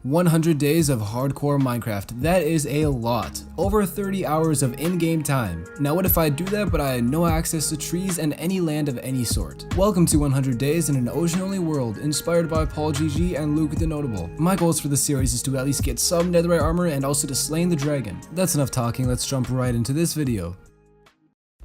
100 days of hardcore Minecraft. That is a lot. Over 30 hours of in-game time. Now what if I do that but I had no access to trees and any land of any sort? Welcome to 100 days in an ocean-only world, inspired by Paul GG and Luke the Notable. My goals for this series is to at least get some netherite armor and also to slay the dragon. That's enough talking, let's jump right into this video.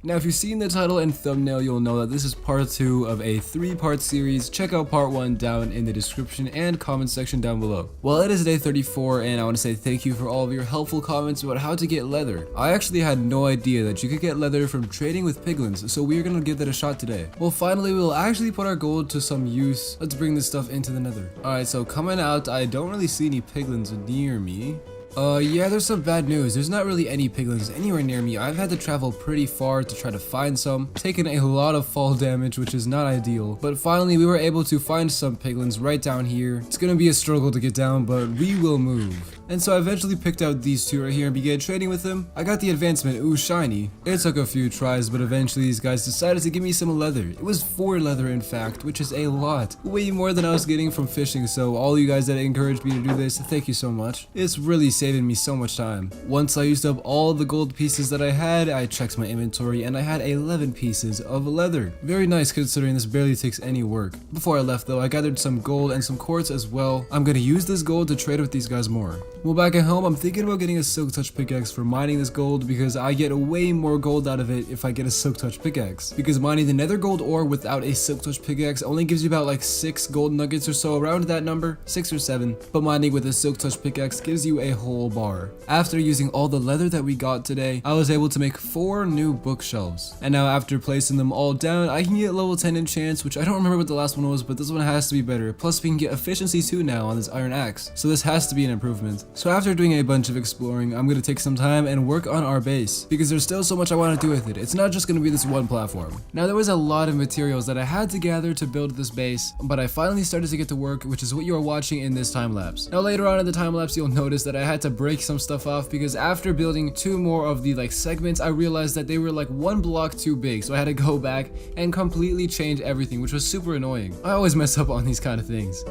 Now if you've seen the title and thumbnail, you'll know that this is part 2 of a 3-part series. Check out part 1 down in the description and comment section down below. Well, it is day 34 and I want to say thank you for all of your helpful comments about how to get leather. I actually had no idea that you could get leather from trading with piglins, so we're gonna give that a shot today. Well, finally we'll actually put our gold to some use. Let's bring this stuff into the nether. Alright, so coming out, I don't really see any piglins near me. Yeah, there's some bad news. There's not really any piglins anywhere near me. I've had to travel pretty far to try to find some, taking a lot of fall damage, which is not ideal. But finally, we were able to find some piglins right down here. It's gonna be a struggle to get down, but we will move. And so I eventually picked out these two right here and began trading with them. I got the advancement, ooh, shiny. It took a few tries, but eventually these guys decided to give me some leather. It was 4 leather, in fact, which is a lot. Way more than I was getting from fishing, so all you guys that encouraged me to do this, thank you so much. It's really saving me so much time. Once I used up all the gold pieces that I had, I checked my inventory and I had 11 pieces of leather. Very nice considering this barely takes any work. Before I left though, I gathered some gold and some quartz as well. I'm gonna use this gold to trade with these guys more. Well, back at home, I'm thinking about getting a silk touch pickaxe for mining this gold because I get way more gold out of it if I get a silk touch pickaxe. Because mining the nether gold ore without a silk touch pickaxe only gives you about like 6 gold nuggets or so, around that number, 6 or 7. But mining with a silk touch pickaxe gives you a whole bar. After using all the leather that we got today, I was able to make 4 new bookshelves. And now after placing them all down, I can get level 10 enchants, which I don't remember what the last one was, but this one has to be better. Plus we can get efficiency 2 now on this iron axe, so this has to be an improvement. So after doing a bunch of exploring, I'm going to take some time and work on our base, because there's still so much I want to do with it. It's not just going to be this one platform. Now there was a lot of materials that I had to gather to build this base, but I finally started to get to work, which is what you are watching in this time lapse. Now later on in the time lapse, you'll notice that I had to break some stuff off because after building 2 more of the segments, I realized that they were 1 block too big, so I had to go back and completely change everything, which was super annoying. I always mess up on these kind of things.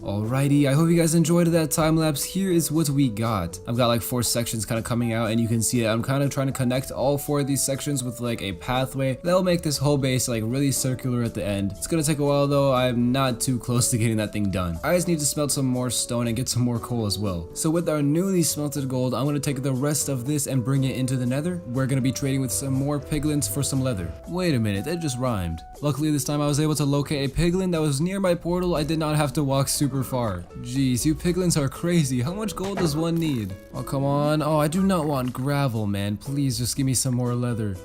Alrighty, I hope you guys enjoyed that time lapse. Here is what we got. I've got 4 sections kind of coming out, and you can see it. I'm kind of trying to connect all 4 of these sections with a pathway that'll make this whole base really circular at the end. It's gonna take a while though. I'm not too close to getting that thing done. I just need to smelt some more stone and get some more coal as well. So with our newly smelted gold, I'm gonna take the rest of this and bring it into the nether. We're gonna be trading with some more piglins for some leather. Wait a minute, that just rhymed. Luckily this time I was able to locate a piglin that was near my portal. I did not have to walk super far. Jeez, you piglins are crazy. How much gold does one need? Oh, come on. Oh, I do not want gravel, man. Please just give me some more leather.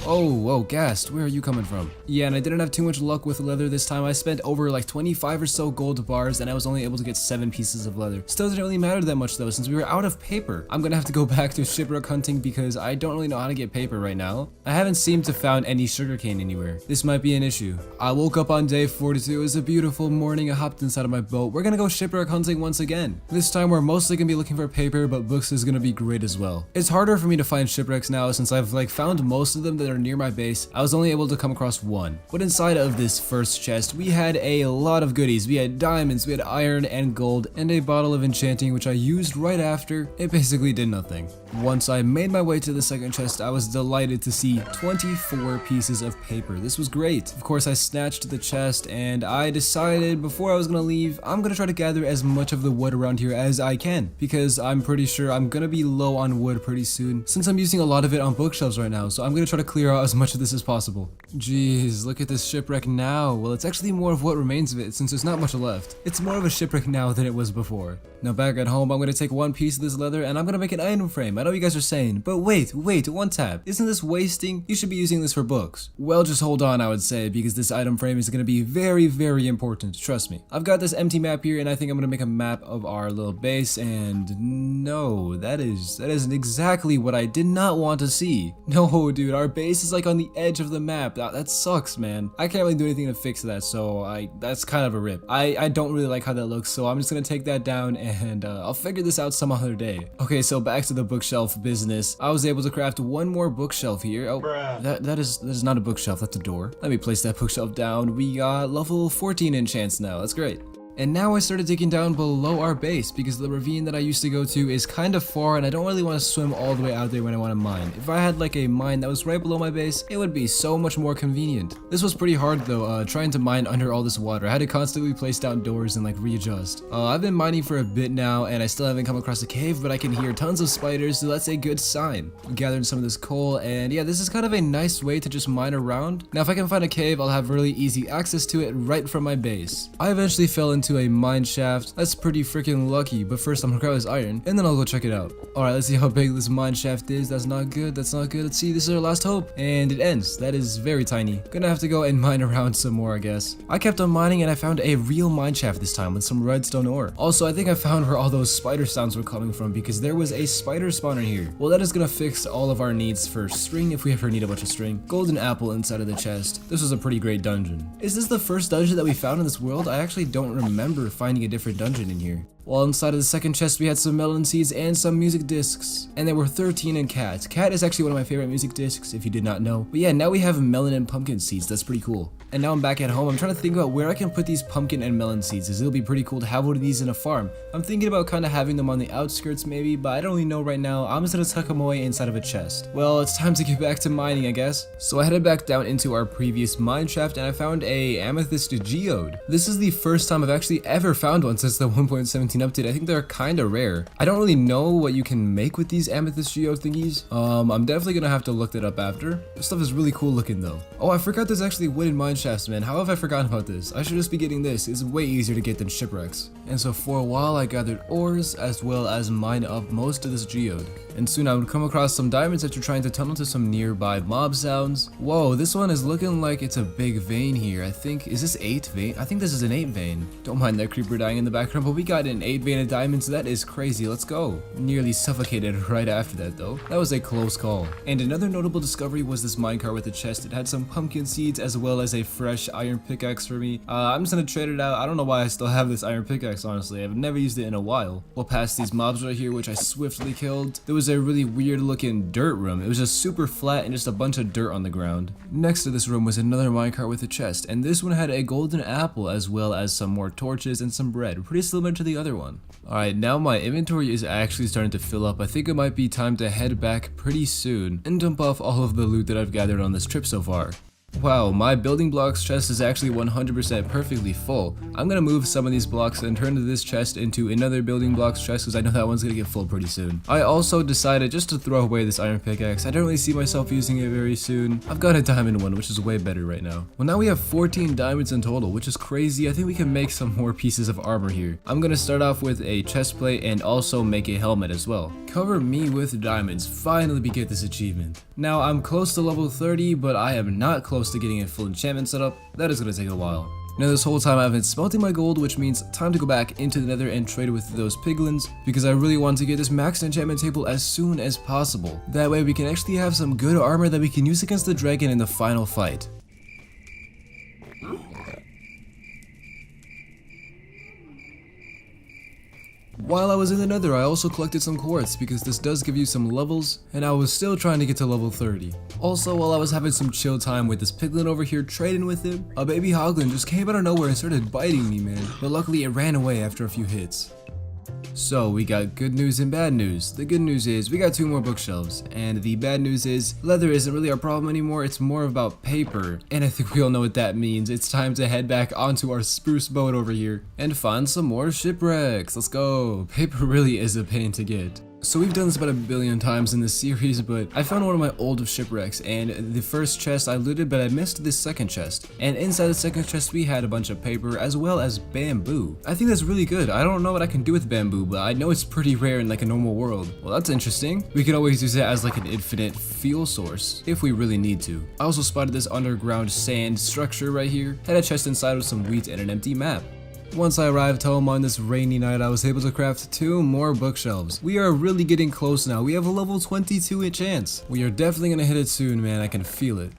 Oh, Ghast, where are you coming from? Yeah, and I didn't have too much luck with leather this time. I spent over 25 or so gold bars and I was only able to get 7 pieces of leather. Still didn't really matter that much though, since we were out of paper. I'm gonna have to go back to shipwreck hunting because I don't really know how to get paper right now. I haven't seemed to found any sugarcane anywhere. This might be an issue. I woke up on day 42. It was a beautiful morning. I hopped inside of my boat. We're gonna go shipwreck hunting once again. This time we're mostly gonna be looking for paper, but books is gonna be great as well. It's harder for me to find shipwrecks now since I've found most of them that are near my base. I was only able to come across 1. But inside of this first chest, we had a lot of goodies. We had diamonds, we had iron and gold, and a bottle of enchanting, which I used right after. It basically did nothing. Once I made my way to the second chest, I was delighted to see 24 pieces of paper. This was great. Of course, I snatched the chest and I decided before I was gonna leave, I'm gonna try to gather as much of the wood around here as I can, because I'm pretty sure I'm gonna be low on wood pretty soon, since I'm using a lot of it on bookshelves right now, so I'm gonna try to clear out as much of this as possible. Jeez, look at this shipwreck now. Well, it's actually more of what remains of it, since there's not much left. It's more of a shipwreck now than it was before. Now back at home, I'm gonna take 1 piece of this leather and I'm gonna make an item frame. I know you guys are saying, but wait, 1 tab. Isn't this wasting? You should be using this for books. Well, just hold on, I would say, because this item frame is gonna be very, very important. Trust me. I've got this empty map here and I think I'm gonna make a map of our little base, and no, that isn't exactly what I did not want to see. No, dude, our base base is like on the edge of the map. That sucks, man. I can't really do anything to fix that, so that's kind of a rip. I don't really like how that looks, so I'm just gonna take that down and I'll figure this out some other day. Okay, so back to the bookshelf business. I was able to craft one more bookshelf here. Oh, that is not a bookshelf, that's a door. Let me place that bookshelf down. We got level 14 enchants now. That's great. And now I started digging down below our base because the ravine that I used to go to is kind of far and I don't really want to swim all the way out there when I want to mine. If I had like a mine that was right below my base, it would be so much more convenient. This was pretty hard though, trying to mine under all this water. I had to constantly place down doors and like readjust. I've been mining for a bit now and I still haven't come across a cave, but I can hear tons of spiders, so that's a good sign. I'm gathering some of this coal and yeah, this is kind of a nice way to just mine around. Now if I can find a cave, I'll have really easy access to it right from my base. I eventually fell into a mine shaft. That's pretty freaking lucky, but first I'm gonna grab this iron and then I'll go check it out. Alright, let's see how big this mine shaft is. That's not good, that's not good. Let's see, this is our last hope and it ends. That is very tiny. Gonna have to go and mine around some more, I guess. I kept on mining and I found a real mine shaft this time with some redstone ore. Also, I think I found where all those spider sounds were coming from because there was a spider spawner here. Well, that is gonna fix all of our needs for string if we ever need a bunch of string. Golden apple inside of the chest. This was a pretty great dungeon. Is this the first dungeon that we found in this world? I actually don't remember finding a different dungeon in here. While inside of the second chest we had some melon seeds and some music discs. And there were 13 in cat. Cat is actually one of my favorite music discs if you did not know. But yeah, now we have melon and pumpkin seeds. That's pretty cool. And now I'm back at home. I'm trying to think about where I can put these pumpkin and melon seeds, as it'll be pretty cool to have one of these in a farm. I'm thinking about kind of having them on the outskirts maybe, but I don't really know right now. I'm just gonna tuck them away inside of a chest. Well, it's time to get back to mining, I guess. So I headed back down into our previous mine shaft and I found a amethyst geode. This is the first time I've actually ever found one since the 1.17 update. I think they're kind of rare. I don't really know what you can make with these amethyst geode thingies. I'm definitely gonna have to look that up after. This stuff is really cool looking though. Oh, I forgot there's actually wooden mine shafts, man. How have I forgotten about this? I should just be getting this. It's way easier to get than shipwrecks. And so for a while I gathered ores as well as mined up most of this geode. And soon I would come across some diamonds that you're trying to tunnel to some nearby mob sounds. Whoa, this one is looking like it's a big vein here. I think, is this 8 vein? I think this is an 8 vein. Don't mind that creeper dying in the background, but we got an 8 vein of diamonds. That is crazy. Let's go. Nearly suffocated right after that though. That was a close call. And another notable discovery was this minecart with a chest. It had some pumpkin seeds as well as a fresh iron pickaxe for me. I'm just gonna trade it out. I don't know why I still have this iron pickaxe, honestly. I've never used it in a while. We'll pass these mobs right here, which I swiftly killed. There was a really weird looking dirt room. It was just super flat and just a bunch of dirt on the ground. Next to this room was another minecart with a chest, and this one had a golden apple as well as some more torches and some bread. Pretty similar to the other one. Alright, now my inventory is actually starting to fill up. I think it might be time to head back pretty soon and dump off all of the loot that I've gathered on this trip so far. Wow, my building blocks chest is actually 100% perfectly full. I'm gonna move some of these blocks and turn this chest into another building blocks chest because I know that one's gonna get full pretty soon. I also decided just to throw away this iron pickaxe. I don't really see myself using it very soon. I've got a diamond one, which is way better right now. Well, now we have 14 diamonds in total, which is crazy. I think we can make some more pieces of armor here. I'm gonna start off with a chest plate and also make a helmet as well. Cover me with diamonds. Finally we get this achievement. Now I'm close to level 30, but I am not close to getting a full enchantment set up. That is gonna take a while. Now this whole time I've been smelting my gold, which means time to go back into the nether and trade with those piglins, because I really want to get this max enchantment table as soon as possible. That way we can actually have some good armor that we can use against the dragon in the final fight. While I was in the nether, I also collected some quartz because this does give you some levels, and I was still trying to get to level 30. Also, while I was having some chill time with this piglin over here trading with him, a baby hoglin just came out of nowhere and started biting me, man. But luckily it ran away after a few hits. So we got good news and bad news. The good news is we got 2 more bookshelves, and the bad news is leather isn't really our problem anymore. It's more about paper, and I think we all know what that means. It's time to head back onto our spruce boat over here and find some more shipwrecks. Let's go. Paper really is a pain to get. So we've done this about 1 billion times in this series, but I found one of my old shipwrecks, and the first chest I looted, but I missed this second chest. And inside the second chest we had a bunch of paper as well as bamboo. I think that's really good. I don't know what I can do with bamboo, but I know it's pretty rare in like a normal world. Well, that's interesting. We can always use it as like an infinite fuel source if we really need to. I also spotted this underground sand structure right here. Had a chest inside with some wheat and an empty map. Once I arrived home on this rainy night, I was able to craft 2 more bookshelves. We are really getting close now. We have a level 22 enchant. We are definitely gonna hit it soon, man. I can feel it.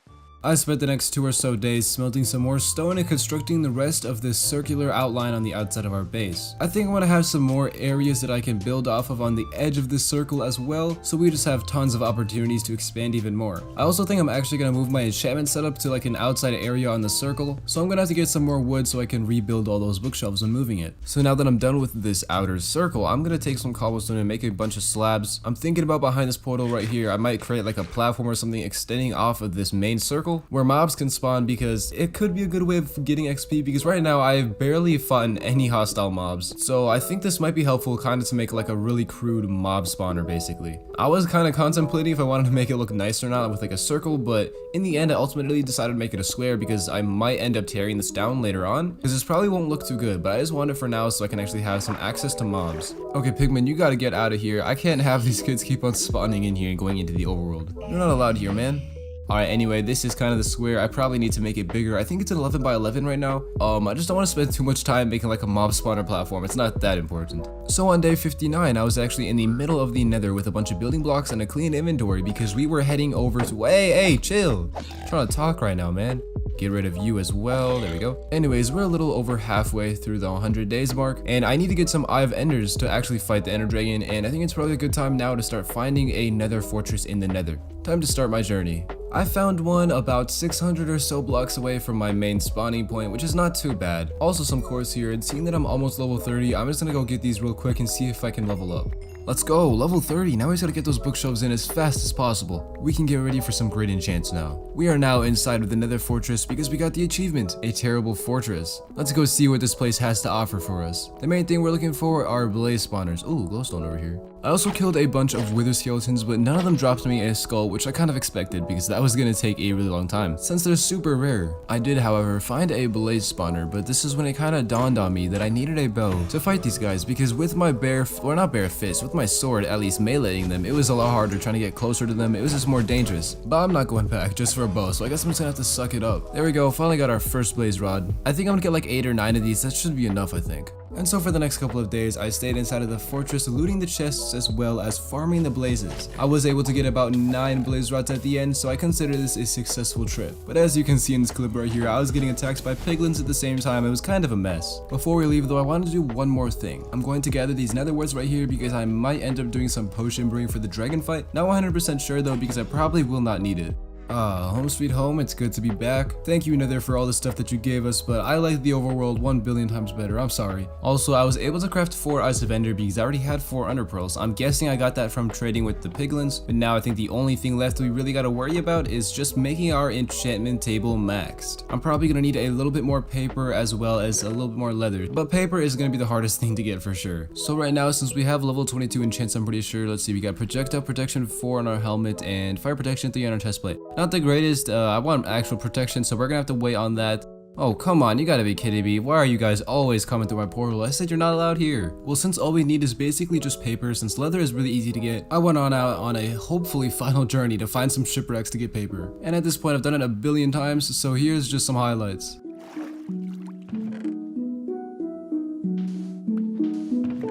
I spent the next 2 or so days smelting some more stone and constructing the rest of this circular outline on the outside of our base. I think I want to have some more areas that I can build off of on the edge of this circle as well, so we just have tons of opportunities to expand even more. I also think I'm actually going to move my enchantment setup to like an outside area on the circle, so I'm going to have to get some more wood so I can rebuild all those bookshelves when moving it. So now that I'm done with this outer circle, I'm going to take some cobblestone and make a bunch of slabs. I'm thinking about behind this portal right here, I might create like a platform or something extending off of this main circle where mobs can spawn, because it could be a good way of getting XP, because right now I've barely fought any hostile mobs. So I think this might be helpful kind of to make like a really crude mob spawner basically. I was kind of contemplating if I wanted to make it look nice or not with like a circle, but in the end I ultimately decided to make it a square because I might end up tearing this down later on, because this probably won't look too good, but I just want it for now so I can actually have some access to mobs. Okay, Pigman, you gotta get out of here. I can't have these kids keep on spawning in here and going into the overworld. You're not allowed here, man. Alright, anyway, this is kind of the square. I probably need to make it bigger. I think it's an 11 by 11 right now. I just don't want to spend too much time making like a mob spawner platform. It's not that important. So on day 59, I was actually in the middle of the nether with a bunch of building blocks and a clean inventory because we were heading over to— Hey, chill. I'm trying to talk right now, man. Get rid of you as well. There we go. Anyways, we're a little over halfway through the 100 days mark, and I need to get some Eye of Enders to actually fight the Ender Dragon, and I think it's probably a good time now to start finding a nether fortress in the nether. Time to start my journey. I found one about 600 or so blocks away from my main spawning point, which is not too bad. Also some cores here, and seeing that I'm almost level 30, I'm just gonna go get these real quick and see if I can level up. Let's go, level 30. Now we just gotta get those bookshelves in as fast as possible. We can get ready for some great enchants now. We are now inside of the nether fortress because we got the achievement, a terrible fortress. Let's go see what this place has to offer for us. The main thing we're looking for are blaze spawners. Ooh, glowstone over here. I also killed a bunch of wither skeletons, but none of them dropped me a skull, which I kind of expected because that was gonna take a really long time, since they're super rare. I did, however, find a blaze spawner, but this is when it kind of dawned on me that I needed a bow to fight these guys, because with my not bare fist, with my sword at least meleeing them, it was a lot harder trying to get closer to them. It was just more dangerous. But I'm not going back just for a bow, so I guess I'm just gonna have to suck it up. There we go, finally got our first blaze rod. I think I'm gonna get like 8 or 9 of these. That should be enough, I think. And so for the next couple of days, I stayed inside of the fortress looting the chests as well as farming the blazes. I was able to get about 9 blaze rods at the end, so I consider this a successful trip. But as you can see in this clip right here, I was getting attacked by piglins at the same time. It was kind of a mess. Before we leave though, I want to do one more thing. I'm going to gather these nether warts right here because I might end up doing some potion brewing for the dragon fight. Not 100% sure though, because I probably will not need it. Home sweet home, it's good to be back. Thank you, Nether, for all the stuff that you gave us, but I like the overworld 1 billion times better. I'm sorry. Also, I was able to craft 4 Eyes of Ender because I already had 4 Under Pearls. I'm guessing I got that from trading with the piglins, but now I think the only thing left we really gotta worry about is just making our enchantment table maxed. I'm probably gonna need a little bit more paper as well as a little bit more leather, but paper is gonna be the hardest thing to get for sure. So right now, since we have level 22 enchants, I'm pretty sure, let's see, we got projectile protection 4 on our helmet and fire protection 3 on our chest plate. Not the greatest, I want actual protection, so we're gonna have to wait on that. Oh, come on, you gotta be kidding me. Why are you guys always coming through my portal? I said you're not allowed here. Well, since all we need is basically just paper, since leather is really easy to get, I went on out on a hopefully final journey to find some shipwrecks to get paper. And at this point, I've done it a billion times, so here's just some highlights.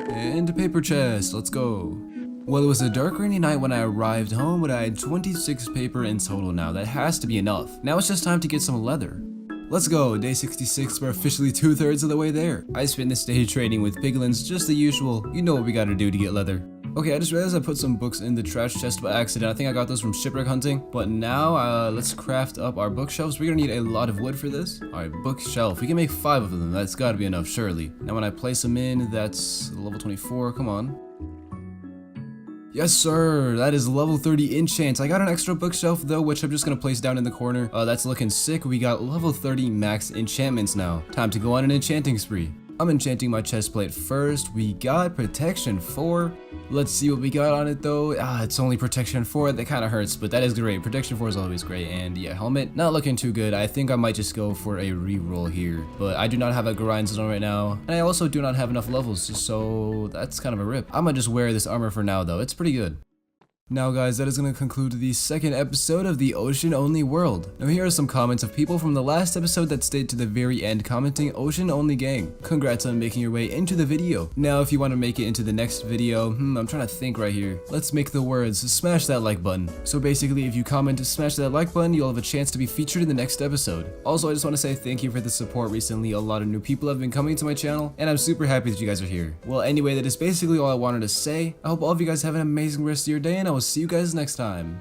And a paper chest, let's go. Well, it was a dark rainy night when I arrived home, but I had 26 paper in total now. That has to be enough. Now it's just time to get some leather. Let's go, day 66, we're officially 2/3 of the way there. I spent this day trading with piglins, just the usual. You know what we gotta do to get leather. Okay, I just realized I put some books in the trash chest by accident. I think I got those from shipwreck hunting. But now, let's craft up our bookshelves. We're gonna need a lot of wood for this. Alright, bookshelf. We can make 5 of them. That's gotta be enough, surely. Now when I place them in, that's level 24. Come on. Yes, sir. That is level 30 enchants. I got an extra bookshelf though, which I'm just gonna place down in the corner. That's looking sick. We got level 30 max enchantments now. Time to go on an enchanting spree. I'm enchanting my chest plate first. We got protection 4. Let's see what we got on it though. It's only protection 4. That kind of hurts, but that is great. Protection 4 is always great. And yeah, helmet, not looking too good. I think I might just go for a reroll here. But I do not have a grind zone right now. And I also do not have enough levels, so that's kind of a rip. I'm gonna just wear this armor for now though. It's pretty good. Now guys, that is going to conclude the second episode of the Ocean Only World. Now here are some comments of people from the last episode that stayed to the very end commenting Ocean Only Gang. Congrats on making your way into the video. Now if you want to make it into the next video, I'm trying to think right here. Let's make the words, smash that like button. So basically if you comment, smash that like button, you'll have a chance to be featured in the next episode. Also I just want to say thank you for the support recently. A lot of new people have been coming to my channel and I'm super happy that you guys are here. Well anyway, that is basically all I wanted to say. I hope all of you guys have an amazing rest of your day and I will see you guys next time.